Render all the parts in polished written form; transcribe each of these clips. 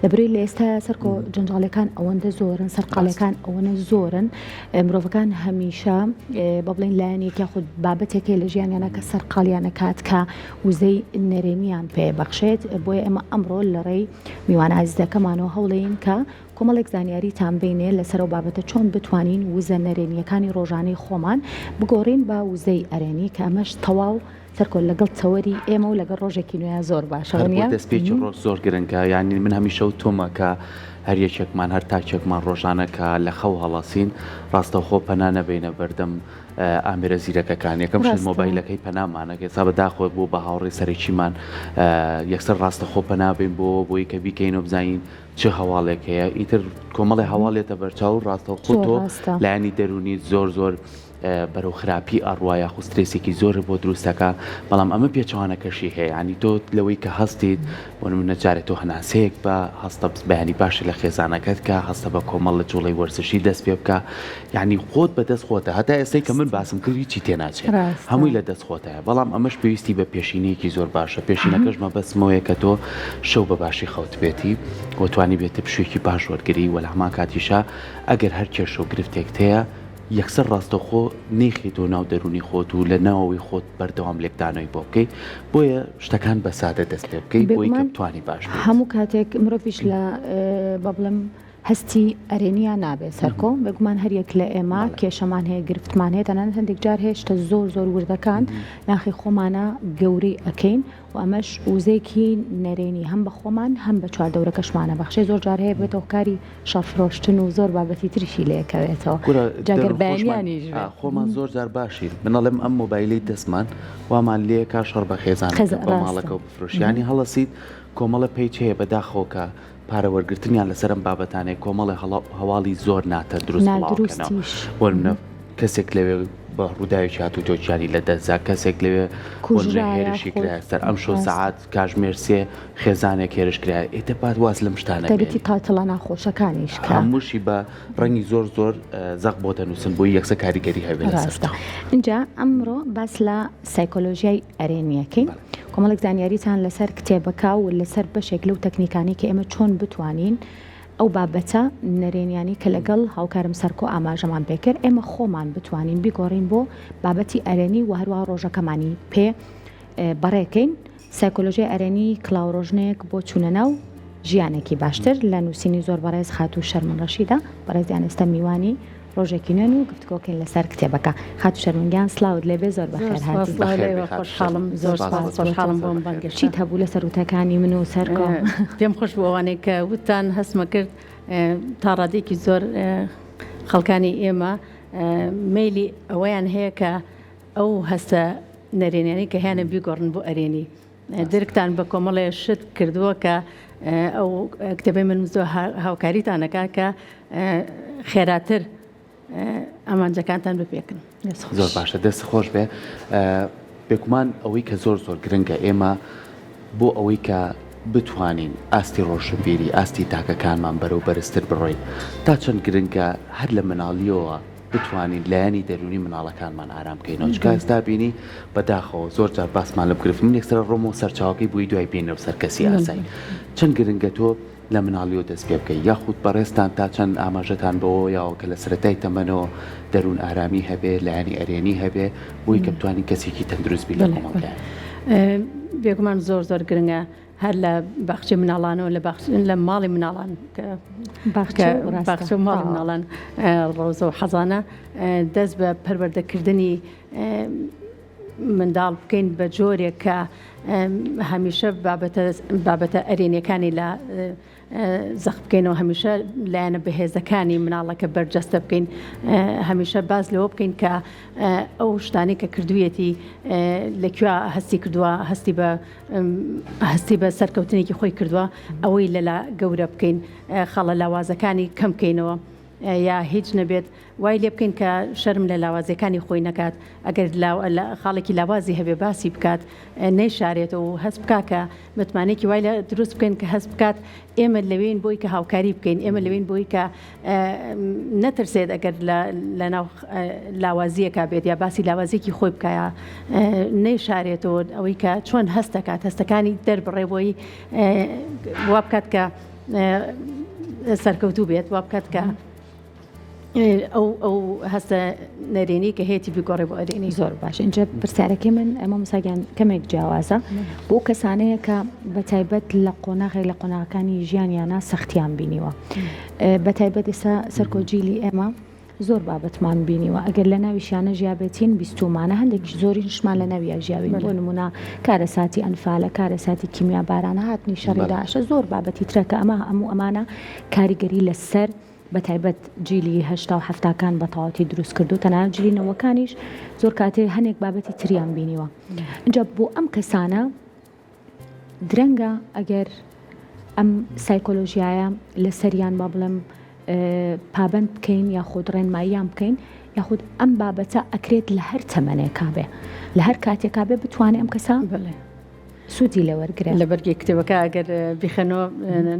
لەبەرەوەی لە ئێستا سەرکۆ جەنجاڵەکان ئەوەندە زۆرن، سەرقاڵەکان ئەوەندە زۆرن، مرۆڤەکان هەمیشە بە بڵێن لایەنێک یاخود بابەتێکی لە ژیانیانە کە سەرقاڵیانە کات کە وزەی نەرێنیان پێ بەخشێت. بۆیە ئێمە ئەمڕۆ لە ڕێی میوانە عزیزەکەمانەوە هەوڵەیەین کە کۆمەڵێک زانیاریتان بینێ لەسەر و بابەتە چۆن بتوانین وزە نەرێنیەکانی ڕۆژانەی خۆمان بگۆڕین بە وزەی ئەرێنی کە ئەمەش تەواو سەرکۆ لەگەڵ تەوەری ئێمە و لەگەڵ ڕۆژێکی نوێ زۆر باشە دەستپێکی ڕۆژ زۆر گرنگە. یعنی من هەمیشە و تۆمە کە هەر یەکێکمان هەر تاکێکمان ڕۆژانەکە لە خەو هەڵاسین ڕاستەوخۆ پەنا نەبینە بەردەم ئامێرە زیرەکەکان. یەکەم شت مۆبایلەکەی پەنامانەکە سا بەداخۆ بۆ بە هاوڕێ سەرەکیمان یەکسەر ڕاستەخۆ پەنابین بۆی کە بیکەین و بزانین چه هەواڵێک هەیە. ئیتر کۆمەڵی هەواڵێتە بەرچاو ڕاستەوخۆ تۆ لایەنی دەرونی زۆر زۆر بەرەو خراپی ئەڕواایە خوسترێسێکی زۆر بۆ دروستەکە. بەڵام ئەمە پێچوانەکەشی هەیە. ینی تۆ لەوەی کە هەستیت بۆ من نەجارێت تۆ هەناسەیەک بە هەستە بەیانی باشی لە خێزانەکەت کە هەستە بە کۆمەڵ لە جوڵی وەرزشی دەست پێ بکە. یعنی خۆت بەدەست خۆتە هەتا ئێستەی کە من باسم کردی چی تێناچێت هەمووی لە دەست خۆتەیە. بەڵام ئەمەش پێویستی بە پێشینەیەکی زۆر باشە. پێشینەکەش مەبەستمەوەیە کە تۆ شەو بە باشی خەوت بێتی وتوانی بێتە پشوێکی باش وەرگری و لە هەمان کاتیشە ئەگەر هەر کێش و گرفتێک هەیە یەکسەر ڕاستەخۆ نێخیت و ناو دەرونی خۆت و لە ناوەوەی خۆت بەردەوام لێکدانەوەی بۆ بکەیت. بۆیە شتەکان بە سادە دەست پێ بکەیت بۆی کە بتوانی باش هەموو کاتێک مرۆڤیش لە بە بڵێم هەستی ئەرێنیان نابێت سەرکۆ بگومان هەریەک لە ئێمە کێشەمان هەیە گرفتمان هەیە تەنانەت هەندێک جار هێشتا زۆر زۆر وردەکان ناخی خۆمانە گەوری ئەەکەین و ئەمەش وزەیەکی نەرێنی هەم بە خۆمان هەم بە چواردەورەکەشمانە بەخشەی زۆر جار هەیە بێتەوە کاری شەڕفرۆشتن و زۆر بابەتی تریشی لێکەوێتەوە جاگەر بەیانیانیش خۆمان زۆر جار باشین منەڵێم ئەم مۆبایلی دەستمان وامان لێ کا شەڕ بە خێزان بە ماڵەکە و بفرۆشیانی هەڵەسیت کۆمەڵە پێیچ هەیە بەداخۆکە پارە وەرگرتنیان لەسەرم بابەتانەی کۆمەڵی هەواڵی زۆر ناتە دروست بڵاوکەنەوە. کەسێک لەوێ بە ڕووداوی هاتوو تۆچیانی لە دەستدا کەسێک لەوێ هێرشی کرا سەر ئەم شۆ سەعات کاژمێرسێ خێزانێک هێرش کرا ئێتە پات واز لەم شتانە دەبێتی تاتڵە ناخۆشەکانیش هەمووشی بە ڕەنگی زۆر زۆر زەق بۆتە نووسن بۆی یەکسە کاریگەری هەبێت لەسەردا. اینجا ئەمڕۆ باس لە سایکۆلۆژیای ئەرێنیەکەین کۆمەڵێک زانیاریتان لەسەر کتێبەکە و لەسەر بەشێک لەو تەکنیکانی کە ئێمە چۆن بتوانین ئەو بابەتە نەرێنیانی کە لەگەڵ هاوکارم سەرکۆ ئاماژەمان پێکرد ئێمە خۆمان بتوانین بیگۆڕین بۆ بابەتی ئەرێنی و هەروە ڕۆژەکەمانی پێ بەڕێکەین. سایکۆلۆژیای ئەرێنی کڵاوڕۆژنێک بۆ چوونەناو ژیانێکی باشتر لە نووسینی زۆر بەڕێز خاتوو شەرمن ڕەشیدا بەڕێزیان ئێستا میوانی ڕۆژێکی نوێن و گفتگۆکەین لەسەر کتێبەکە. خاتوو شەرمنگیان سلااوت لێبێ زۆر بەخێر هاتی خۆشحاڵم زۆر خۆشحاڵم بۆم بەنگشت. چیت هەبوو لە سەرروتەکانی من و سەرکۆ پێم خۆش بۆوانێک کە وتان هەستمە کرد تا ڕادێکی زۆر خەڵکانی ئێمە میلی ئەوەیان هەیە کە ئەو هەستە نەرێنیانی کە هیانە بیگۆڕن بۆ ئەرێنی درکتان بە کۆمەڵێ شت کردووە کە ئەو کتێبەی من زۆر هاوکاریتانەکە کە خێراتر ئامانجەکانتان بپێکن. زۆر باشە دەست خۆش بێ. بێگومان ئەوەی کە زۆر زۆر گرنگە ئێمە بۆ ئەوەی کە بتوانین ئاستی ڕۆشنبیری ئاستی تاکەکانمان بەرەو بەرزتر بڕۆین تا چەند گرنگە هەر لە مناڵیەوە بتوانین لایەنی دەرونی مناڵەکانمان ئارام بکەینەوە. چکە ئێستا بینی بەداخەوە زۆر جار باسمان لە بگرفت من یەکسەر ڕۆم و سەرچاوەکەی بووی دوای بینەوە سەر کەسی ئاسایی چەند گرنگە تۆ لە مناڵیەوە دەست پێ بکەیت یاخود بەڕێستان تا چەند ئاماژەتان بەوە یاوە کە لە سەرەتای تەمەنەوە دەروون ئارامی هەبێ لایەنی ئەرێنی هەبێ بۆی کە بتوانین کەسێکی تەندروست بی لە کۆمەڵگەیان. بێگومان زۆر زۆر گرنگە هەر لە باخچی مناڵانەوە لە ماڵی مناڵان باخچە ماڵی مناڵان ڕۆزە و حەزانە دەست بە پەروەردەکردنی منداڵ بکەین بە جۆرێک کە هەمیشە بابەتە ئەرێنیەکانی لە زەخ بکەینەوە هەمیشە لایەنە بەهێزەکانی مناڵەکە بەرجەستە بکەین هەمیشە باز لەوە بکەین کە ئەو شتانی کە کردوویەتی لەکوێ هەستی کردووە هەستی بە سەرکەوتنێکی خۆی کردووە ئەوەی لەلا گەورە بکەین خەڵە لاوازەکانی کەم بکەینەوە یا هیچ نەبێت وای لێ بکەین کە شەرم لە لاوازەکانی خۆی نەکات ئەگەر خاڵێکی لاوازی هەبێ باسی بکات نەیشارێتەوە و هەست بکات کە متمانێکی وای لە دروست بکەین کە هەست بکات ئێمە لەوێن بۆی کە هاوکاری بکەین ئێمە لەوێن بۆی کە نەترسێت ئەگەر لە ناو لاوازیەکە بێت یا باسی لاوازێکی خۆی بکایە نەیشارێتەوە ئەوەی کە چۆن هەست دەکات هەستەکانی دەربڕێ بۆی وا بکات کە سەرکەوتوو بێت وا بکات کە ئەو هەستە نەرێنی کە هەیەی بیگۆڕێ بۆ ئەرێنی زۆر باش اینجا پرسیارەکەی من ئەمە مساگیان کەمێک جیاوازە بۆ کەسانەیە کە بەتایبەت لە قۆناغەکانی ژیانیانە سەختیان بینیوە بەتایبەت ئێستا سەرکۆجیلی ئێمە زۆر بابەتمان بینیوە ئەگەر لە ناویشیانە ژیابێتین بیستومانە هەندێکی زۆری شمان لە نەویە ژیاوین بۆ نمونە کارەساتی ئەنفالە کارەساتی کیمیا بارانە هاتنی شەڕێداشە زۆر بابەتی ترەکە ئەمە هەموو ئەمانە کاریگەری لەسەر بەتایبەت جیلی هەشتا و هەفتاکان بە تەواوەتی دروست کردو تەنانەت جیلینەوەکانیش زۆر کاتێ هەنێک بابەتی تریان بینیوە اینجا بۆ ئەم کەسانە درەنگە ئەگەر ئەم سایکۆلۆژیایە لەسەریان با بڵێم پابند بکەین یاخود ڕێنماییان بکەین یاخود ئەم بابەتە ئەکرێت لە هەر تەمەنێکا بێ لە هەر کاتێکا بێ بتوانێت ئەم کەسە سوودی لەوەرگرێت لە بەرگی کتێبەکە ئەگەر بیخەنەوە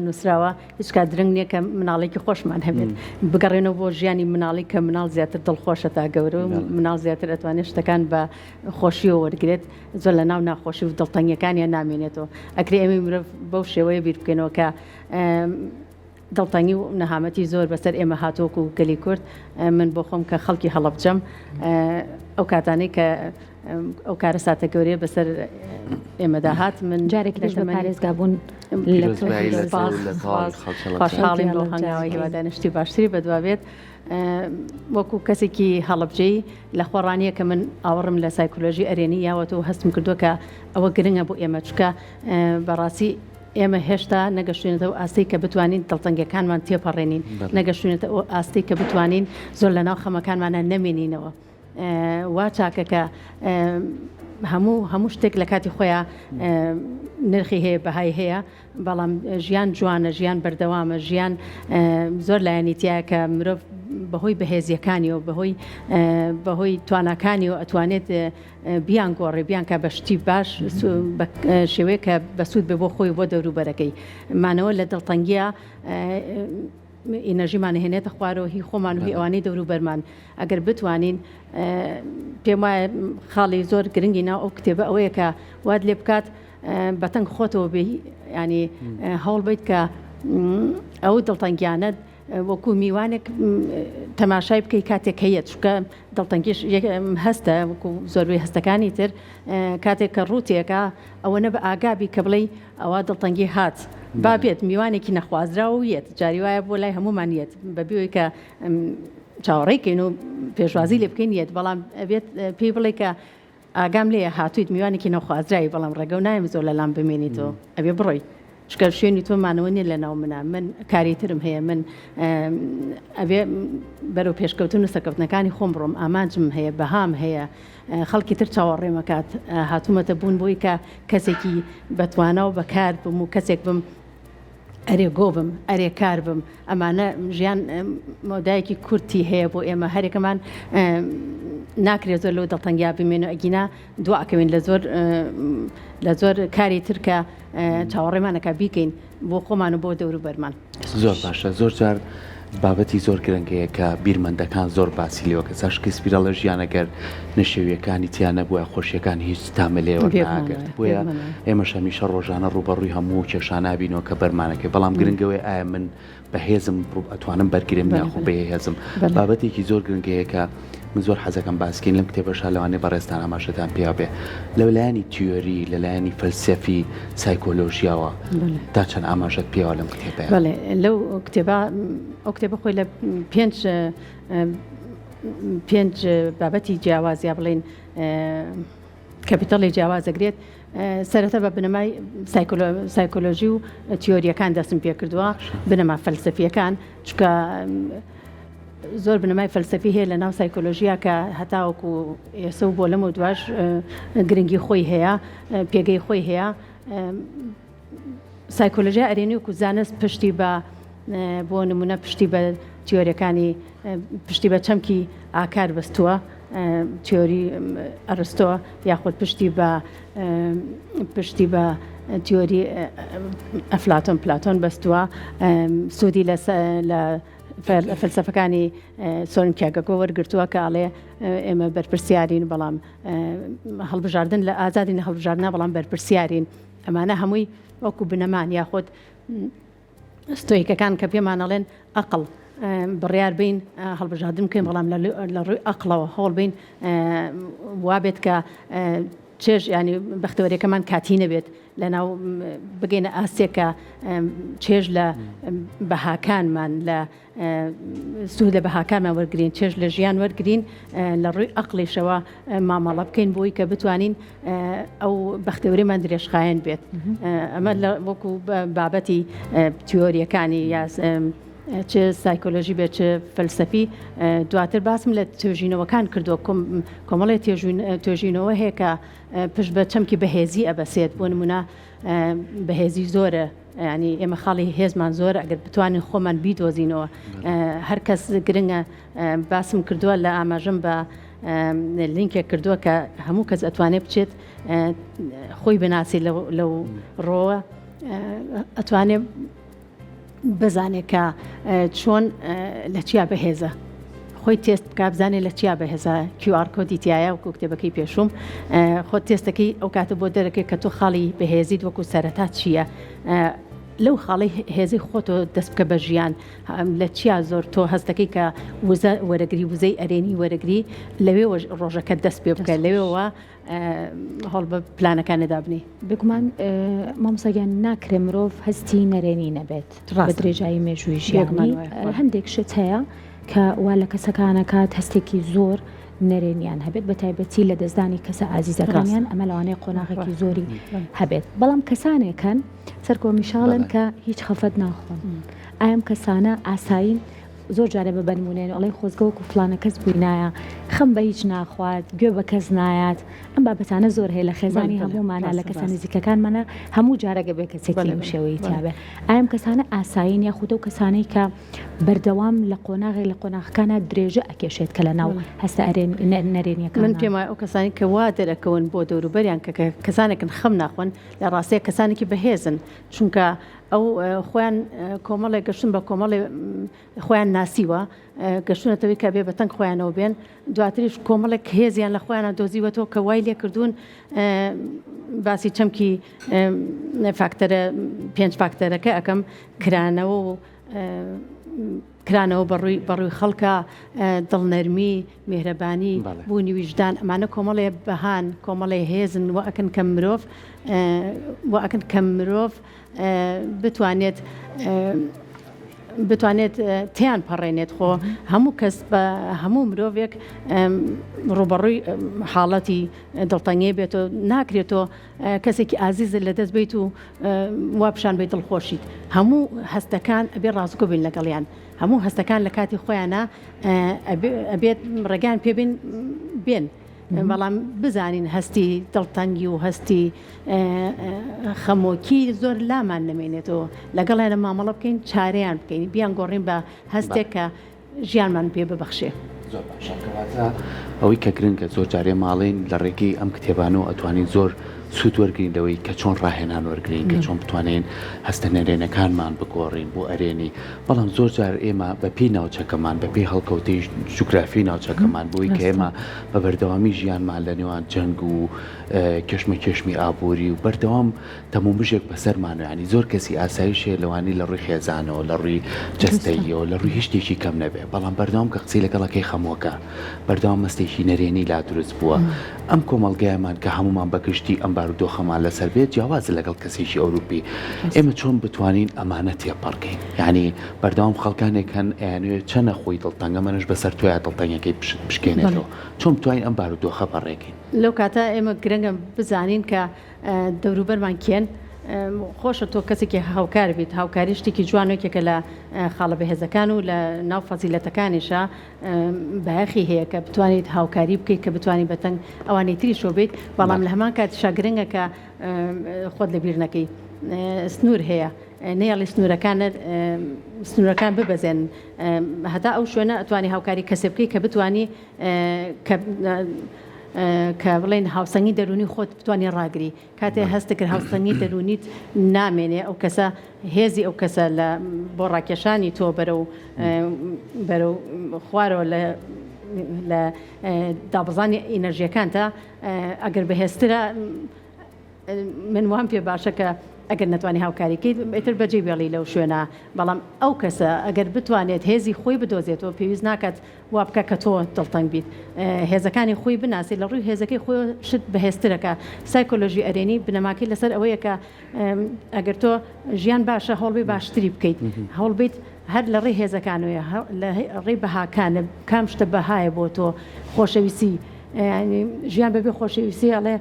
نووسراوە هیچ کات درنگ نییە کە مناڵێکی خۆشمان هەبێت بگەڕێنەوە بۆ ژیانی مناڵی کە مناڵ زیاتر دڵخۆشە تا گەورە و مناڵ زیاتر ئەتوانێت شتەکان بە خۆشیەوە وەرگێت زۆر لە ناو ناخۆشی و دڵتەنگیەکانیان نامێنێتەوە ئەکرێ ئەمی مرۆڤ بەو شێوەیە بیر بکەینەوە کە دڵتەنگی و نەهامەتی زۆر بەسەر ئێمە هاتووەکو و گەلی کورد من بۆ خۆم کە خەڵکی هەڵەبجەم ئەو کاتانەی کە ئەو کارە ساتە گەورەیە بەسەر ئێمەدا هات من جارێک لەش بە پارێزگابوون خۆشحاڵیم بۆ هەنگاوی هیوادانشتی باشتری بەدوابێت وەکو کەسێکی هەڵەبجەی لە خۆڕانیە کە من ئاوەڕم لە سایکۆلۆژی ئەرێنی یاوەتەوە هەستم کردووە کە ئەوە گرنگە بۆ ئێمە چکە بەڕاستی ئێمە هێشتا نەگەشتوێنێتەوە ئاستی کە بتوانین دڵتەنگەکانمان تێپەڕێنین نەگەشتوێنێتە ئەو ئاستی کە بتوانین زۆر لە ناو خەمەکانمانە نەمێنینەوە وا چاکەکە هەموو شتێک لە کاتی خۆیان نرخی هەیە بەهای هەیە بەڵام ژیان جوانە ژیان بەردەوامە ژیان زۆر لایەنیتیایە کە مرۆڤ بەهۆی بەهێزیەکانی و بەهۆی توانەکانی و ئەتوانێت بیان گۆڕێ بیان کە بەشتی باش شێوەیە کە بەسوود بێ بۆ خۆی بۆ دەوروبەرەکەی مانەوە لە دڵتەنگیە ئینەژیمان هێنێتە خوارەوە هی خۆمان و هی ئەوانەی دەوروبەرمان ئەگەر بتوانین پێم وایە خاڵی زۆر گرنگی ناو ئەو کتێبە ئەوەیە کە واد لێ بکات بەتەنگ خۆتەوە بێ ینی هەوڵ بیت کە ئەو دڵتەنگیانە وەکو میوانێک تەماشای بکەی کاتێک هەیە چکە دڵتەنگیش هەستە وەکو زۆربەی هەستەکانی تر کاتێک کە ڕوتێکە ئەوە نە بە ئاگابی کە بڵێ ئەوە دڵتەنگی هات با بێت میوانێکی نەخوازراوە ویەت جاری وایە بۆ لای هەمومانیت بەبیەوەی کە چاوەڕێکەین و پێشوازی لێ بکەین یەت بەڵام ئەبێت پێی بڵێ کە ئاگام لێ هاتوویت میوانێکی نەخوازرایی بەڵام ڕێگە و نایم زۆر لە لام بمێنیتەوە ئەبێ بڕۆی شکر شوێنی تۆمانەوە نیە لە ناو منە من کاریترم هەیە من ئەبێ بەرەو پێشکەوتن و سەکەوتنەکانی خۆم بڕۆم ئامانجم هەیە بەهام هەیە خەڵکی تر چاوەڕێمەکات هاتوومەتە بوون بۆی کە کەسێکی بەتوانە و بەکار بم و کەسێک بم ئەرێ گۆ بم ئەرێ کار بم ئەمانە ژیان مۆدایەکی کورتی هەیە بۆ ئێمە هەرێکەمان ناکرێت زۆر لەو دڵتەنگیا بمێن و ئەگینا دواکەوین لە زۆر کاری ترکە چاوەڕێمانەکە بیکەین بۆ خۆمان و بۆ دەوروبەرمان زۆر باشە زۆر جار بابەتی زۆر گرنگەیە کە بیرمەندەکان زۆر باسی لێوە کە ساشکی سپیرەڵە ژیانەگەر نەشێویەکانی تیانە بووە خۆشیەکان هیچ تامە لێوە ناگرێت بۆیە ئێمەش هەمیشە ڕۆژانە ڕوبەڕووی هەموو کێشانابینەوە کە بەرمانەکە بەڵام گرنگەوەی ئایا من بەهێزم ئەتوانم بەرگرم یاخۆ بەهێزم بابەتێکی زۆر گرنگەیە کە من زۆر حەزەکەم باسکەین لەم کتێبەشە لەوانێ بەڕێستان ئاماژەتان پێیا بێ لەلایەنی تیۆری لەلایەنی فەلسەفی سایکۆلۆژیاوە تا چەند ئاماژەت پێوە لەم کتێبەیە بەڵێ لەو کتێبە ئەو کتێبە خۆی لە پێنج بابەتی جیاوازیا بڵێن کەپیتەڵی جیاوازەگرێت سەرەتا بە بنەمای سایکۆلۆژی و تیۆریەکان دەستم پێ کردووە بنەما فەلسەفیەکان چکە زۆر بنەمای فەلسەفی هەیە لە ناو سایکۆلۆژیا کە هەتاوەکو ئێسە و بۆ لەمە دواش گرنگی خۆی هەیە پێگەی خۆی هەیە سایکۆلۆژیا ئەرێنی وکو زانست پشتی بە بۆ نمونە پشتی بە تیۆریەکانی پشتی بە چەمکی ئاکار بەستووە تیۆری ئەرستۆ یاخود پشتی بە تیۆری ئەفلاتۆن پلاتۆن بەستووە سوودی لە فەلسەفەکانی سۆرن کیاگەکۆ وەرگرتووە کە ئاڵێ ئێمە بەرپرسیارین بەڵام هەڵبژاردن لە ئازادی هەڵبژاردنە بەڵام بەرپرسیارین ئەمانە هەمووی وەکو بنەمان یاخود ستۆیکەکان کە پێمانەڵێن ئەقڵ بڕیار بین هەڵبژاردن بکەین بەڵام لە ڕووی ئەقڵەوە هەوڵ بین وابێت کە چێژ ینی بەختەوەریەکەمان کاتی نەبێت لەناو بگەینە ئاستێکە چێژ لە بەهاکانمان لە سوود لە بەهاکانمان وەرگین چێژ لە ژیان وەرگین لە ڕووی ئەقلیشەوە مامەڵە بکەین بۆی کە بتوانین ئەو بەختەوەریمان درێژخایەن بێت ئەمە وەکو بابەتی تیۆریەکانی یا چه سایکۆلۆژی بێت چه فەلسەفی دواتر باسم لە توێژینەوەکان کردووە کۆمەڵی توێژینەوە هەیە کە پشت بە چەمکی بەهێزی ئەبەسێت بۆ نمونە بەهێزی زۆرە ینی ئێمە خاڵی هێزمان زۆرە ئەگەر بتوانین خۆمان بیدۆزینەوە هەر کەس گرنگە باسم کردووە لە ئاماژەم بە لینکێک کردووە کە هەموو کەس ئەتوانێت بچێت خۆی بناسی لەو ڕۆوە ئەتوانێت بزانێت کە چۆن لە چیا بەهێزە خۆی تێست بکە بزانێت لە چیا بەهێزە QR کۆدی تایە وەکو کتێبەکەی پێشوم خۆ تێستەکەی ئەو کاتە بۆ دەرەکەی کە تۆ خاڵی بەهێزیت وەکو سەرەتا چییە لەو خاڵی هێزی خۆتۆ دەست بکە بە ژیان لە چیا زۆر تۆ هەستەکەی کە وزە وەرەگری وزەی ئەرێنی وەرەگری لەوێ ڕۆژەکە دەست پێ بکە لەوێەوە هەڵ بە پلانەکانەدا بنی بگومان مامۆستاگیان ناکرێ مرۆڤ هەستی نەرێنی نەبێت بە درێژایی مێژووی ژیانی هەندێک شت هەیە کە وا لە کەسەکانە کات هەستێکی زۆر نەرێنیان هەبێت بە تایبەتی لە دەستدانی کەسە ئازیزەکانیان ئەمە لەوانەیە قۆناغێکی زۆری هەبێت بەڵام کەسانێکن سەرکۆمیشاڵن کە هیچ خەفەت ناخۆن ئایم کەسانە ئاساین زۆر جارێ بە بەنمونێن ئەڵێ خۆزگەوەکو فلانە کەس بووینایە خەم بە هیچ ناخوات گوێ بە کەس نایات ئەم بابەتانە زۆر هەیە لە خێزانی هەموومانە لە کەسانی نزیکەکانمانە هەموو جارەگە بێ کەسێکی لەم شێوەی تیاابێ ئایم کەسانە ئاساین یاخودە و کەسانەی کە بەردەوام لە قۆناغی لە قۆناغەکانە درێژە ئەکێشێت کە لە ناو هەستە نەرێنیەکە من پێم ئەو کەسانی کە وا دەرەکەون بۆ دەوروبەریان کە کەسانێکن خەم ناخۆن لە ڕاستەیە کەسانێکی بەهێزن چونکە ئەو خۆیان کۆمەڵێک گەشتن بە کۆمەڵی خۆیان ناسیوە گەشتونەتەوەی کە بێ بەتەنگ خۆیانەوە بێن دواتریش کۆمەڵێک هێزیان لە خۆیانە دۆزیوەتەوە کە وای لێ کردوون باسی چەمکی فاکتەرە 5 فاکتەرەکە ئەەکەم کرانەوە و کرانەوە بەڕووی خەڵکە دڵنەرمی میهرەبانی بوونی ویژدان ئەمانە کۆمەڵێ بەهان کۆمەڵی هێزن و ئەکەن کە مرۆڤ و ئەکەن کە مرۆڤ بتوانێت تیان پەڕێنێت خۆ هەموو کەس بە هەموو مرۆڤێک ڕوبەڕووی حاڵەتی دڵتەنگێ بێتەوە ناکرێتەوە کەسێکی ئازیزە لە دەست بیت و وابشان بیت دڵخۆشیت هەموو هەستەکان ئەبێ ڕازگۆ بین لەگەڵیان هەموو هەستەکان لە کاتی خۆیانە ئەبێت ڕێگان پێبین بێن بەڵام بزانین هەستی دڵتەنگی و هەستی خەمۆکی زۆر لامان نمێنێتەوە لەگەڵیانە مامەڵە بکەین چارەیان بکەین بیان گۆڕین بە هەستێک کە ژیانمان پێ ببەخشێ زۆر باشکەواتە ئەوەی کە گرنگە زۆر جارێ ماڵین لە ڕێگەی ئەم کتێبانەوە ئەتوانین زۆر سوود وەرگین لەوەی کە چۆن ڕاهێنان وەرگین کە چۆن بتوانین هەستە نەرێنەکانمان بگۆڕین بۆ ئەرێنی بەڵام زۆر جار ئێمە بەپی ناوچەکەمان بەپی هەڵکەوتی جوگرافی ناوچەکەمان بۆی کە ئێمە بە بەردەوامی ژیانمان لە نێوان جەنگ و کێشمی ئابووری و بەردەوام تەمومژێک بەسەرمانە ینی زۆر کەسی ئاسایشێ لەوانی لە ڕووی خێزانەوە لە ڕووی جەستەییەوە لە ڕووی هیچ کەم نەبێ بەڵام بەردەوام کە قسەی لەگەڵەکەی خەمۆکە بەردەوام مەستێکی نەرێنی لا دروست بووە ئەم کۆمەڵگایمان کە هەمومان بەگشتی ئەم بارودۆخەمان لەسەر بێت جیاواز لەگەڵ کەسێکی ئەوروپی ئێمە چۆن بتوانین ئەمانە تێپەڕکەین یعنی بەردەوام خەڵکانێک هەن ئەیانوێت چەنە خۆی دڵتەنگە منش بەسەر توۆیە دڵتەنگەکەی بشکێنێتەوە چۆن بتوانین ئەم بارودۆخە پەڕێکین لەو کاتە ئێمە گرنگە بزانین کە دەوروبەرمان کێن خۆشە تۆ کەسێکی هاوکار بیت هاوکاری شتێکی جوانێکێکە لە خاڵە بەهێزەکان و لە ناو فەزیلەتەکانیشە بەیەخی هەیە کە بتوانیت هاوکاری بکەیت کە بتوانیت بەتەنگ ئەوانەی تریشۆ بیت بەڵام لە هەمان کاتیشا گرنگە کە خۆت لەبیر نەکەی سنوور هەیە نێڵی سنوورەکان ببەزێن هەتا ئەو شوێنە ئەتوانی هاوکاری کەسێ بکەی کە بتوانی کە بڵێن هاوسەنگی دەرونی خۆت بتوانانی ڕاگری کاتێ هەست کرد هاوسەنگی دەرونیت نامێنێ ئەو کەسە هێزی ئەو کەسە لە بۆ ڕاکێشانی تۆ بەرەو خوارەوە لە دابزانی ئینەرژیەکان تا ئەگەر بەهێزترە من وام پێ باشە کە ئەگەر نتوانانی هاوکاریکەیت ئیتر بەجێ بێڵی لەو شوێنە بەڵام ئەو کەسە ئەگەر بتوانێت هێزی خۆی بدۆزێتەوە پێویست ناکات وا بکە کە تۆ دڵتەنگ بیت هێزەکانی خۆی بناسی لە ڕووی هێزەکەی خۆی شت بەهێزترەکە سایکۆلۆژی ئەرێنی بنەماکەی لەسەر ئەوەیە کە ئەگەر تۆ ژیان باشە هەڵبێ باشتری بکەیت هەڵبیت هەر لە ڕێی هێزەکانەوە لە ڕێی بەهاکانە کام شتە بەهایە بۆ تۆ خۆشەویستی ژیان بەبێ خۆشەویستی ئەڵێ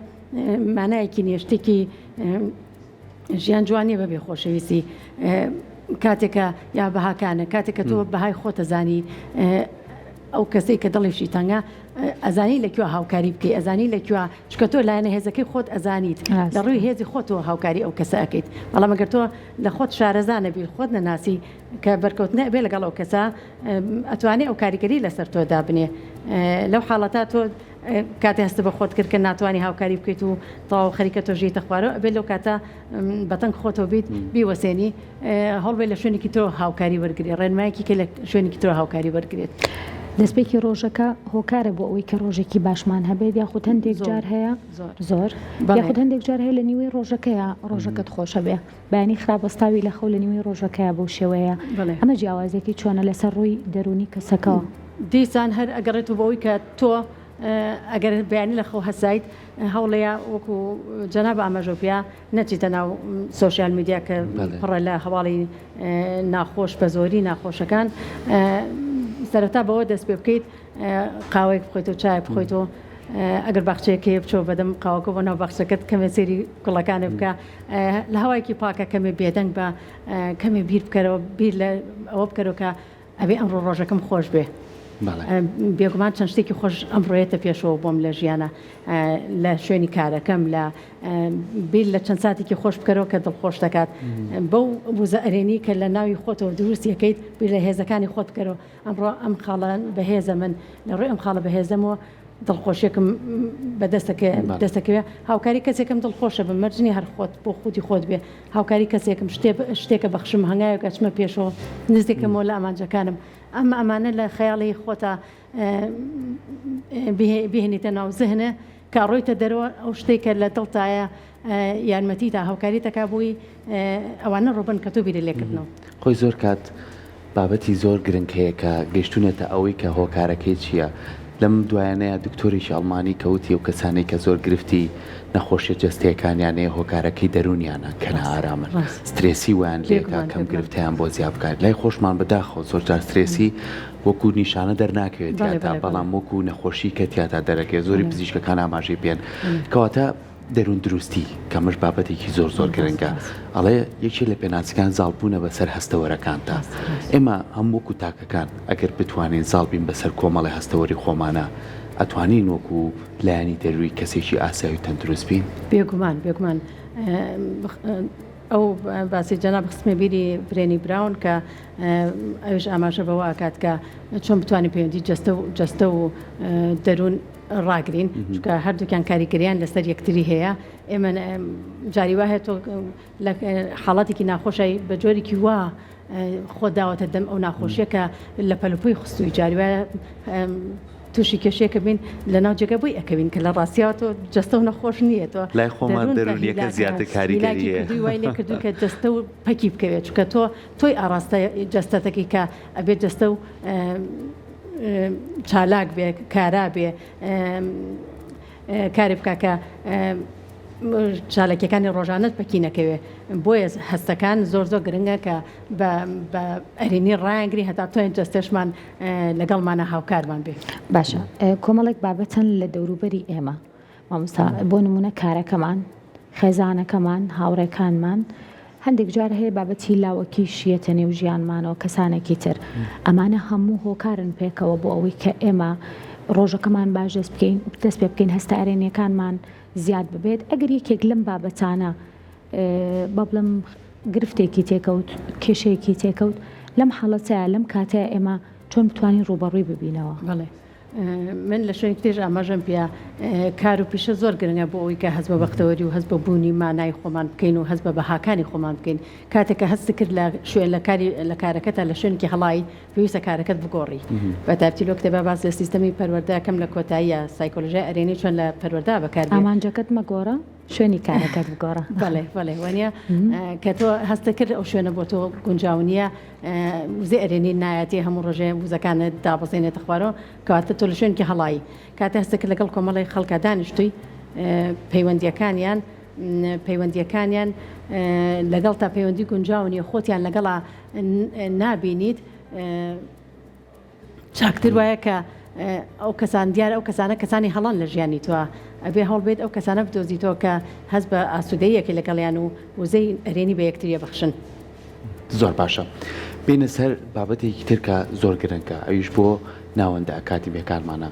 مانایەکی نیە شتێکی ژیان جوانیە بەبێ خۆشەویستی کاتێکە یا بەهاکانە کاتێککە تۆ بەهای خۆتەزانی ئەو کەسەی کە دڵیشی تەنگا ئەزانی لەکوێ هاوکاری بکەیت ئەزانی لەکوێ چکە تۆ لایەنە هێزەکەی خۆت ئەزانیت لە ڕووی هێزی خۆتەوە هاوکاری ئەو کەسە ئەەکەیت بەڵام ئەگەر تۆ لە خۆت شارەزانە بیر خۆت نەناسی کە بەرکەوتنە بێ لەگەڵ ئەو کەسە ئەتوانێت ئەو کاریگەری لەسەر تۆ دابنێ لەو حاڵەتا تۆ کاتی هەست بە خۆت کرد کە ناتوانانی هاوکاری بکەیت و تەواو خەریکە تۆ ژێتە خوارەوە ئەبێت لەو کاتە بەتەنگ خۆتەوە بیت بیوەسێنی هەڵبێ لە شوێنێکی تۆ هاوکاری وەرگێت ڕێنمایەکی کە لە شوێنێکی تۆ هاوکاری وەرگێت دەستپێکی ڕۆژەکە هۆکارە بۆ ئەوەی کە ڕۆژێکی باشمان هەبێت یاخود هەندێک جار هەیە زۆر یاخود هەندێک جار هەیە لە نیوەی ڕۆژەکەیە ڕۆژەکەت خۆشە بێ بەیانی خراپەستاوی لە خەو لە نیوەی ڕۆژەکەیە بەو شێوەیە ئەمە جیاوازێکی چۆنە لەسەر ڕووی دەرونی کەسەکەەوە دیسان هەر ئەگەڕێت و بەوەی کە تۆ ئەگەر بەیانی لە خەو هەسایت هەوڵەیە وەکو جەناب ئاماژۆپیا نەچیتە ناو سۆشیال میدیا کە پڕە لە هەواڵی ناخۆش بە زۆری ناخۆشەکان سەرەتا بەوە دەست پێ بکەیت قاوەیەک بخۆیت و چای بخۆیتەوە ئەگەر باخچەیەکێ بچۆ بەدەم قاوەکە بۆ ناو باخچەکەت کەمێ سێری گوڵەکانە بکە لە هەوایەکی پاکە کەمێ بێدەنگ بە کەمێ بیر بکەرەوە بیر لە ئەوە بکەرەوە کە ئەبێ ئەمڕۆ ڕۆژەکەم خۆش بێ بێگومان چەند شتێکی خۆش ئەمڕۆیەتە پێشەوە بۆم لە ژیانە لە شوێنی کارەکەم لە بیر لە چەند ساتێکی خۆش بکەرەوە کە دڵخۆش دەکات بەو وزە ئەرێنی کە لە ناوی خۆتەوە دروست یەکەیت بیر لە هێزەکانی خۆت بکەرەوە ئەمڕۆ ئەم خاڵان بەهێزە من لە ڕێی ئەم خاڵە بەهێزەمەوە دڵخۆشیەکەم بەدەستەکەوێ هاوکاری کەسێکم دڵخۆشە بە مەرجنی هەر خۆت بۆ خودی خۆت بێ هاوکاری کەسێکم شتێکە بەخشم هەنگایە گەچمە پێشەوە نزیکەمەوە لە ئامانجەکانم ئەمە ئەمانە لە خەیاڵی خۆتە بهێنیتە ناو زهنە کە ڕۆیتە دەرەوە ئەو شتێکە لە دڵتایە یارمەتی تا هاوکاری تەکا بووی ئەوانە ڕۆبن کە تۆ بیرە لێکردنەوە خۆی زۆر کات بابەتی زۆر گرنگ هەیە کە گەشتونێتە ئەوەی کە هۆکارەکەی چییە لەم دوایانەیە دکتۆریش ئەڵمانی کەوتی و کەسانی کە زۆر گرفتی نەخۆشیە جەستەکانیانەیە هۆکارەکەی دەرونیانە کە ئارامن سترێسی ویان لێکا کەم گرفتیان بۆ زیابکات لای خۆشمان بەداخۆ زۆرجار سترێسی وەکو نیشانە دەرناکەوێت تا بەڵام وەکو نەخۆشی کە تیاتا دەرەکەی زۆری پزیشکەکان ئاماژەی پێن کەواتە دەرون دروستی کەمەش بابەتێکی زۆر زۆر گرنگە ئەڵێ یەکێ لە پێناسەکان زاڵبوونە بەسەر هەستەوەرەکانتە ئێمە هەم وەکو تاکەکان ئەگەر بتوانین زاڵبین بەسەر کۆمەڵی هەستەوەری خۆمانە ئەتوانین وەکو لایەنی دەروی کەسێکی ئاسایی تەندروست بین بێگومان ئەو باسی جەناب خستمە بیری برێنی براون کە ئەوش ئاماژە بەوە ئاکات کە چۆن بتوانین پەیوەندی جەستە و دەروون ڕاگرین چکە هەردووکیان کاریگەریان لەسەر یەکتری هەیە ئێمە جاری وا هەیە تۆ لە حاڵاتێکی ناخۆشی بە جۆرێکی وا خۆ داوەتە دەم ئەو ناخۆشیە کە لە پەلوپۆی خستووی جاری وایە تووشی کێشەیەکە بین لە ناو جێگە بۆی ئەەکەوین کە لە ڕاستیاوە تۆ جەستە و نەخۆش نییە تۆ لای خۆمان دەرونیەکە زیاتر کاریگەریە وای لێ کردو کە جەستە و پەکی بکەوێت چکە تۆی ئاراستە جەستەتەکەی کە ئەبێت جەستە و چالاک بێ کارا بێ کاری بکە کە چالەکیەکانی ڕۆژانت پەکی نەکەوێ بۆیە هەستەکان زۆر گرنگە کە بە ئەرێنی ڕایانگری هەتا تۆین جەستێشمان لەگەڵمانە هاوکارمان بێ باشە کۆمەڵێک بابەتەن لە دەوروبەری ئێمە مامۆستا بۆ نمونە کارەکەمان خێزانەکەمان هاوڕێکانمان هەندێک جار هەیە بابەتی لاوەکی شیەتە نێو ژیانمانەوە کەسانێکی تر ئەمانە هەموو هۆکارن پێکەوە بۆ ئەوەی کە ئێمە ڕۆژەکەمان باش دەست پێ بکەین هەستە ئەرێنیەکانمان زیاد ببێت ئەگەر یەکێک لەم بابەتانە با بڵم گرفتێکی تێکەوت کێشەیەکی تێکەوت لەم حاڵەتەیە لەم کاتەیە ئێمە چۆن بتوانین ڕوبەڕووی ببینەوە بەڵێ من لە شوێنی تێژ ئاماژەم پێ کار و پیشە زۆر گرنگە بۆ ئەوەی کە هەست بە بەختەوەری و هەست بە بوونی مانای خۆمان بکەین و هەست بە بەهاکانی خۆمان بکەین کاتێککە هەست کرد لە شوێن لە کارەکەتە لە شوێنکی هەڵایی پێویستە کارەکەت بگۆڕی بە تابتی لۆ کتێبە باس لە سیستەمی پەروەردەکەم لە کۆتاییە سایکۆلۆژیای ئەرێنی چۆن لە پەروەردا بەکار ئامانجەکەت مەگۆڕە شوێنی کارەکەت بگۆڕە. بەڵێ بەڵێ وانە کە تۆ هەستە کرد ئەو شوێنە بۆ تۆ گونجاونیە وزێ ئەرێنی نایەتی هەموو ڕۆژێ وزەکانت دابەزێنێتە خوارەوە کەواتە تۆ لە شوێنکی هەڵایی کاتە هەستە کرد لەگەڵ کۆمەڵی خەڵکە دانیشتووی پەیوەندیەکانیان لەگەڵ تا پەیوەندی گونجاونی خۆتیان لەگەڵا نابینیت چاکتر وایە کە ئەو کەسان دیارە ئەو کەسانە کەسانی هەڵان لە ژیانی توە ئەبێ هەڵ بێت ئەو کەسانە بدۆزیتەوە کە هەست بە ئاسوودەیەکی لەگەڵیان و وزەی ئەرێنی بە یەکتریە بەخشن. زۆر باشە بینە سەر بابەتێکی ترکە زۆر گرنگە ئەویش بۆ ناوەندە ئەکاتی بێکارمانە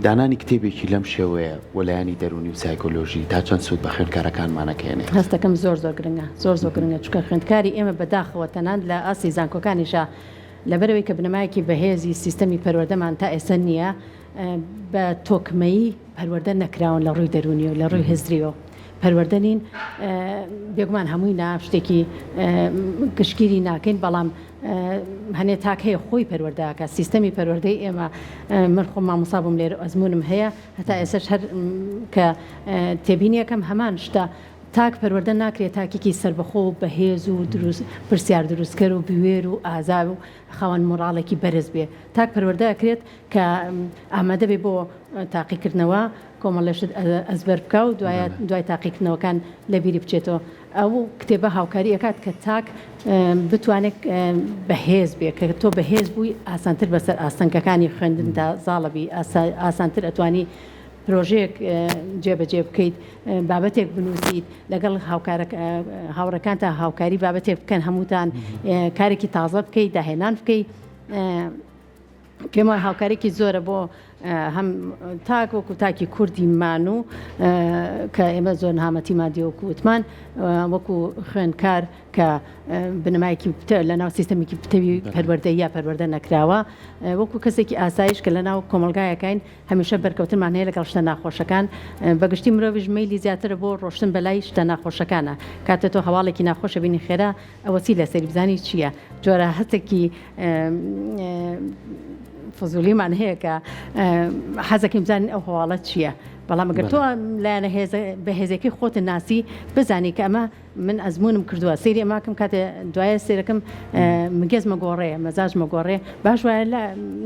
دانانی کتێبێکی لەم شێوەیە وەلایانی دەرونی و سایکۆلۆژی تا چەند سوود بە خوێندکارەکانمانەکەێنێ. هەستەکەم زۆر گرنگە زۆر گرنگە چکە خوێندکاری ئێمە بەداخەوە تەنان لە ئاسی زانکۆکانیشە لەبەرەوەی کە بنەمایەکی بەهێزی سیستەمی پەروەردەمان تا ئێستا نییە بە تۆکمەیی پەروەردە نەکراون لە ڕووی دەرونی و لە ڕووی هزریەوە پەروەردەنین بێگومان هەمووی نا شتێکی گشتگیری ناکەین بەڵام هەنێ تاک هەیە خۆی پەروەردەکە سیستەمی پەروەردەی ئێمە من خۆم مامۆستا بووم لێرە ئەزمونم هەیە هەتا ئێسش هەر کە تێبینیەکەم هەمان شتە تاک پەروەردە ناکرێت تاکێکی سربەخۆ و بەهێز و پرسیار دروستکەر و بوێر و ئازا و خاوەن مۆراڵێکی بەرز بێ تاک پەروەردەکرێت کە ئامادە بێ بۆ تاقیکردنەوە کۆمەڵێشت ئەزبەر بکە و دوای تاقیکردنەوەکان لە بیری بچێتەوە ئەو کتێبە هاوکاری ئەکات کە تاک بتوانێت بەهێز بێ کە تۆ بەهێز بووی ئاسانتر بەسەر ئاستەنگەکانی خوێندندا زاڵەبی ئاسانتر ئەتوانی پرۆژەیەک جێبەجێ بکەیت بابەتێک بنووسیت لەگەڵ هاوڕەکان تا هاوکاری بابەتێک بکەن هەمووتان کارێکی تازە بکەیت داهێنان بکەیت پێم وایە هاوکارێکی زۆرە بۆ هەم تاک وەکو تاکی کوردی مانوو کە ئێمە زۆر هامەتی مادیۆکو وتمان وەکو خوێندکار کە بنەمایەکی لە ناو سیستەمێکی پتەوی پەروەردەی یا پەروەردە نەکراوە وەکو کەسێکی ئاسایش کە لە ناو کۆمەلگایەکەین هەمیشە بەرکەوتنمان هەیە لەگەڵ شتە ناخۆشەکان بەگشتی مرۆڤش مەیلی زیاترە بۆ ڕۆشتن بەلای شتە ناخۆشەکانە کاتە تۆ هەواڵێکی ناخۆشە بینی خێرا ئەوەچی لەسەری بزانی چییە جۆرە هەستێکی فزولیمان هەیە کە حەزەکەی بزانین ئەو هەواڵەت چییە بەڵام ئەگەر تۆ لایەنە بەهێزەکەی خۆت ناسی بزانی کە ئەمە من ئەزمونم کردووە سەیری ئەماکەم کاتێ دوایە سێرەکەم مگەز مەگۆڕەیە مەزاج مەگۆڕێ باش وایە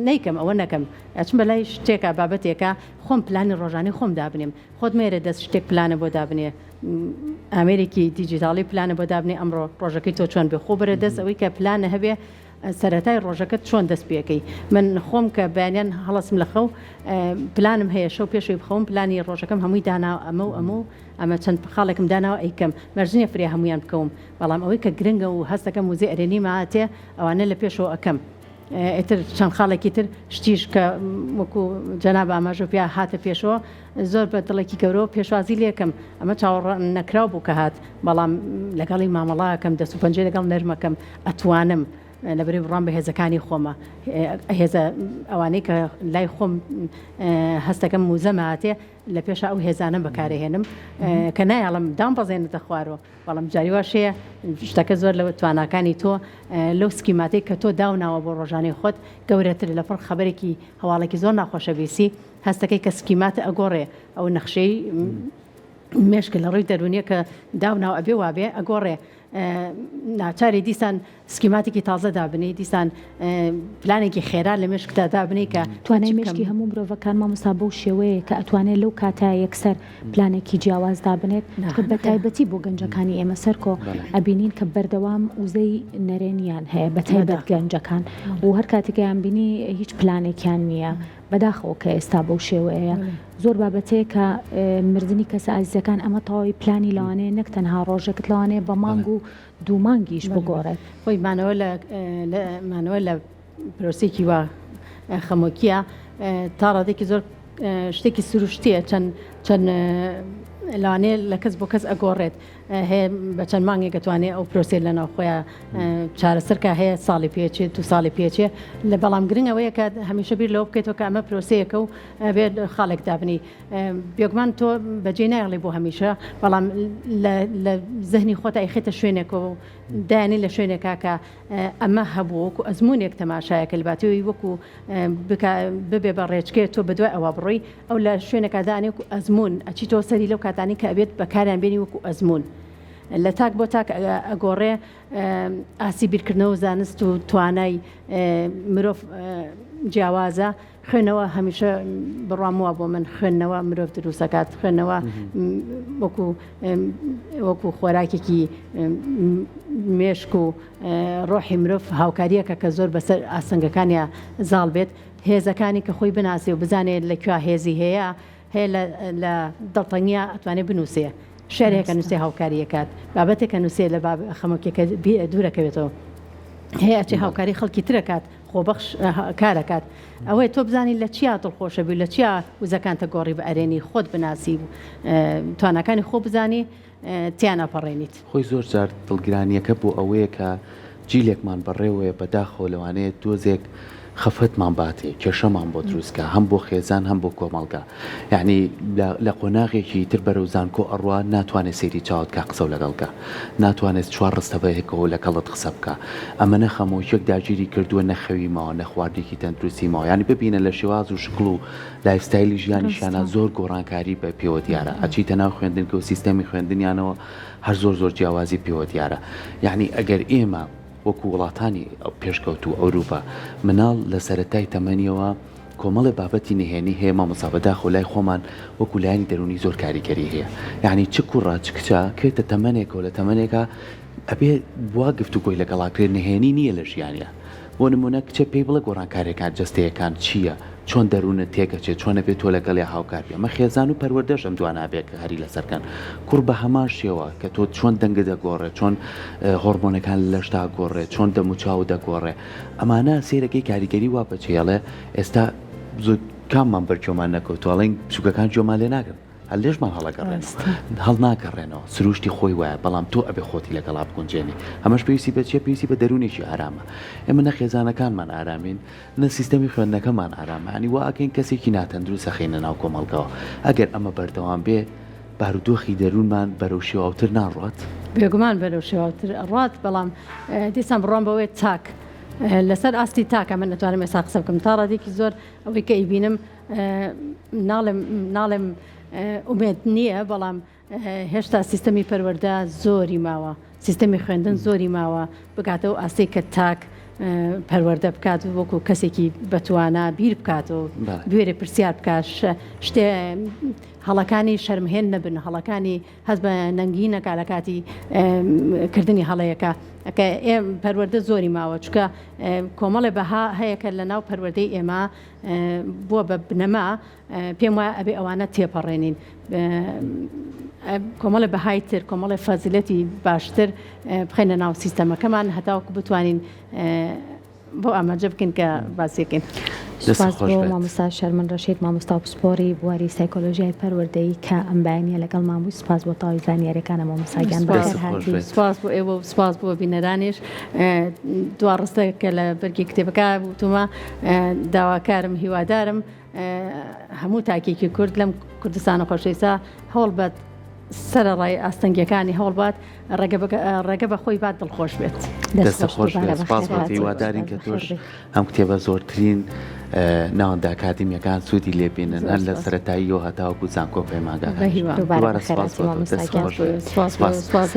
نیکەم ئەوە نەکەم ئەچم بەلای شتێکە بابەتێکە خۆم پلانی ڕۆژانی خۆم دابنێم خۆت مێرە دەست شتێک پلانە بۆ دابنێ ئامێرێکی دیجیتاڵی پلانە بۆ دابنێ ئەمڕۆ ڕۆژەکەی تۆ چۆن بێ خۆ بەرە دەست ئەوەی کە پلانە هەبێ سەرەتای ڕۆژەکەت چۆن دەست پێەکەی من خۆم کە بەیانیان هەڵەسم لە خەو پلانم هەیە شەو پێشوی بخەوم پلانی ڕۆژەکەم هەمووی داناوە ئەمە چەند خاڵێکم داناوە ئەیکەم مەرجنیە فرێ هەمویان بکەوم بەڵام ئەوەی کە گرنگە و هەستەکەم وزێ ئەرێنی ماتێ ئەوانە لە پێشەوە ئەەکەم ئێتر چەند خاڵێکی تر شتیش کە وەکو جەناب ئاماژە پێ هاتە پێشەوە زۆر بە دڵێکی گەورەوە پێشوازی لێکم ئەمە چاوەڕ نەکراو بوو کە هات بەڵام لەگەڵی مامەڵاکەم دەست و پەنجەی لەگەڵ نەرمەکەم ئەتوانم لەبەرەوەی بڕام بە هێزەکانی خۆمە هێزە ئەوانەی کە لای خۆم هەستەکەم موزەمە هاتێ لە پێش ئەو هێزانە بەکارهێنم کە نایڵم دام بەزێنێتە خوارەوە بەڵام جاری واشەیە شتەکە زۆر لە تواناکانی تۆ لەو سکیماتەی کە تۆ داوناوە بۆ ڕۆژانەی خۆت گەورەتر لە پڕ خەبەرێکی هەواڵێکی زۆر ناخۆشە بیسی هەستەکەی کە سکیماتە ئەگۆڕێ ئەو نەخشەی مێشکە لە ڕووی دەرونیە کە داوناو ئەبێ وابێ ئەگۆڕێ ناچاری دیسان سکیماتێکی تازە دابنی دیسان پلانێکی خێرا لە مێشکدا دابنی کە توانای مشکی هەموو مرۆڤەکان مامۆستا بەو شێوەیە کە ئەتوانێت لەو کاتە یەکسەر پلانێکی جیاواز دابنێت بە تایبەتی بۆ گەنجەکانی ئێمە سەرکۆ ئەبینین کە بەردەوام وزەی نەرێنیان هەیە بە تایبەت گەنجەکان و هەر کاتێکیان بینی هیچ پلانێکیان نییە بەداخەوە کە ئێستا بەو شێوەیە زۆر بابەتەیە کە مردنی کەسە ئازیزەکان ئەمە تەواوی پلانی لەوانەیە نەک تەنها ڕۆژێکت لەوانەیە بە مانگ و دوو مانگیش بگۆڕێت خۆی مانەوە لە پرۆسێکی وا خەمۆکیە تا ڕادێکی زۆر شتێکی سروشتیە چەند لەوانەیە لە کەس بۆ کەس ئەگۆڕێت هەیە بە چەند مانگێک دەتوانێت ئەو پرۆسێ لە ناوخۆیان چارەسەرکە هەیە ساڵی پێچێت و ساڵی پێچێ لە بەڵام گرنگەوەیە کە هەمیشە بیر لەوە بکەیتەوە کە ئەمە پرۆسەیەکە و بێت خاڵێک دابنی بێگومان تۆ بەجێ نایڵی بۆ هەمیشە بەڵام لە زەهنی خۆت ئەیخێتە شوێنێکەوە و دانی لە شوێنێکا کە ئەمە هەبوو وەکو ئەزمونێک تەماشایەکە لەباتەوەی وەکو ببێ بە ڕێچکێت تۆ بەدوای ئەوە بڕۆی ئەو لە شوێنێکا دانی وەکو ئەزمون ئەچی تۆ سەری لەو کاتانی کە ئەبێت بەکاریان بێنی وەکو ئەزمون لە تاک بۆ تاک ئەگۆڕێ ئاسی بیرکردنەوە زانست و توانای مرۆڤ جیاوازە خوێنەوە هەمیشە بڕاموە بۆ من خوێندنەوە مرۆڤ دروستەکات خوێندنەوە وەکو خۆراکێکی مێشک و ڕۆحی مرۆڤ هاوکاریەکە کە زۆر بەسەر ئاسنگەکانیە زاڵ بێت هێزەکانی کە خۆی بناسێ و بزانێت لەکوێ هێزی هەیە لە دڵتەنگیا ئەتوانێت بنووسێ شارێکە نووسێ هاوکاریەکات بابەتێکە نووسێ لە خەمۆکێکە دوورەکەوێتەوە هەیە چی هاوکاری خەڵکی ترەکات خۆبەخش کارەکات ئەوەی تۆ بزانین لە چیا دڵخۆشە بوو لە چیا وزەکانتە گۆڕی بە ئەرێنی خۆت بناسی و توانەکانی خۆ بزانی تیان ئەپەڕێنیت خۆی زۆر جار دڵگرانیەکە بۆ ئەوەیە کە جیلێکمان بەڕێوەیە بەداخۆ لەوانەیە دۆزێک خەفتمان باتێ کێشەمان بۆ دروستکە هەم بۆ خێزان هەم بۆ کۆمەڵگا یعنی لە قۆناغێکی تر بەرەو زانکۆ ئەڕوا ناتوانێت سێری چاوت کا قسە و لەگەڵکە ناتوانێت چوار ڕستەبەیەکەوە لە کەڵت قسە بکە ئەمە نەخەمۆشیێک داگیری کردووە نەخەویمەوە نەخواردێکی تەندروستیمەوە ینی ببینە لە شێواز و شکڵ و لایفستایلی ژیانیشانە زۆر گۆڕانکاری بە پێوە دیارە ئەچیتە ناو خوێندن و سیستەمی خوێندنیانەوە هەر زۆر جیاوازی پێوە دیارە یعنی ئەگەر ئێمە وەکو وڵاتانی پێشکەوت و ئەوروپا مناڵ لە سەرەتای تەمەنیەوە کۆمەڵی بابەتی نهێنی هەیە مامۆستا بەداخۆ لای خۆمان وەکو لایانی دەرونی زۆر کاریگەری هەیە یعنی چ کوڕە چ کچە کێتە تەمەنێکەوە لە تەمەنێکە ئەبێ وا گفتوگۆی لەگەڵاکرێت نهێنی نییە لە ژیانە بۆ نمونە کچە پێی بڵە گۆڕانکارێکان جستەیەکان چییە چۆن دەروونە تێکەچێت چۆنە بێت تۆ لەگەڵی هاوکاری ئەمە خێزان و پەروەردەش ئەم دوانابێت کە هەری لەسەرکەن کوڕ بە هەمان شێوە کە تۆ چۆن دەنگە دەگۆڕێت چۆن هۆرمۆنەکان لەشتا گۆڕێت چۆن دەموچاو دەگۆڕێ ئەمانە سێرەکەی کاریگەری وا بەچێڵێ ئێستا زود کاممان بەرجۆمان نەکەوتوڵین بچووکەکان جۆمان لێ ناگەن هەر لێژمان هەڵەگەڕێن هەڵ ناگەڕێنەوە سروشتی خۆی وایە بەڵام تۆ ئەبێ خۆتی لەگەڵا بکونجێنی ئەمەش پێویستی بەچێ پێویستی بە دەرونێکی ئارامە ئێمە نە خێزانەکانمان ئارامین نە سیستەمی خوێندنەکەمان ئارامە ینی وا ئەکەین کەسێکی ناتەندروستە خێنە ناو کۆمەڵگەوە ئەگەر ئەمە بەردەوام بێ بارودۆخی دەروونمان بەرەو شێواوتر ناڕات بێگومان بەرەو شێواوتر ئەڕات بەڵام دیسان بڕۆم بەوەی چاک لەسەر ئاستی تاکە من نتوانم ئێستا قسە بکەم تا ڕادێکی زۆر ئەوەی کە ئیبینم ناڵێم ئومێد نییە بەڵام هێشتا سیستەمی پەروەردە زۆری ماوە سیستەمی خوێندن زۆری ماوە بگاتەوە ئاستی کە تاک پەروەردە بکات وەکو کەسێکی بەتوانە بیر بکات و دوێرە پرسیار بکات شتێ هەڵەکانی شەرمهێن نەبن هەڵەکانی هەست بە نەنگی نەکا لە کاتی کردنی هەڵەیەەکە ئەکە ئێم پەروەردە زۆری ماوە چکە کۆمەڵێ بەها هەیەکە لە ناو پەروەردەی ئێمە بووە بە بنەما پێم وایە ئەبێ ئەوانە تێپەڕێنین کۆمەڵە بەهای تر کۆمەڵی فەزیلەتی باشتر بخێنە ناو سیستەمەکەمان هەتاوەکو بتوانین بۆ ئاماژە بکەین کە باسیەکەین. سپاس بۆ مامۆستا شەرمن ڕەشید مامۆستا پسپۆری بواری سایکۆلۆژیای پەروەردەیی کە ئەم بەیانیە لەگەڵ مامۆی سپاس بۆ تاوی زانیاریەکانە مامۆستاگیان بەخێرهاتی سپاس بۆ ئێوە و سپاس بۆ بینەرانیش دوا ڕستە کە لە بەرگی کتێبەکە بوتومە داواکارم هیوادارم هەموو تاکێکی کورد لەم کوردستانە خۆشەویستە هەوڵ بەت سەرڕای ئاستەنگیەکانی هەوڵبات ڕێگە بە خۆی بات دڵخۆش بێت دەستەخۆش سپاس بۆ هیوادارین کە تۆش ئەم کتێبە زۆرترین ناوەندا ئاکادمیەکان سوودی لێبینن هەر لە سەرەتاییەوە هەتاوەکو زانکۆ پەیمانگاکان سپاس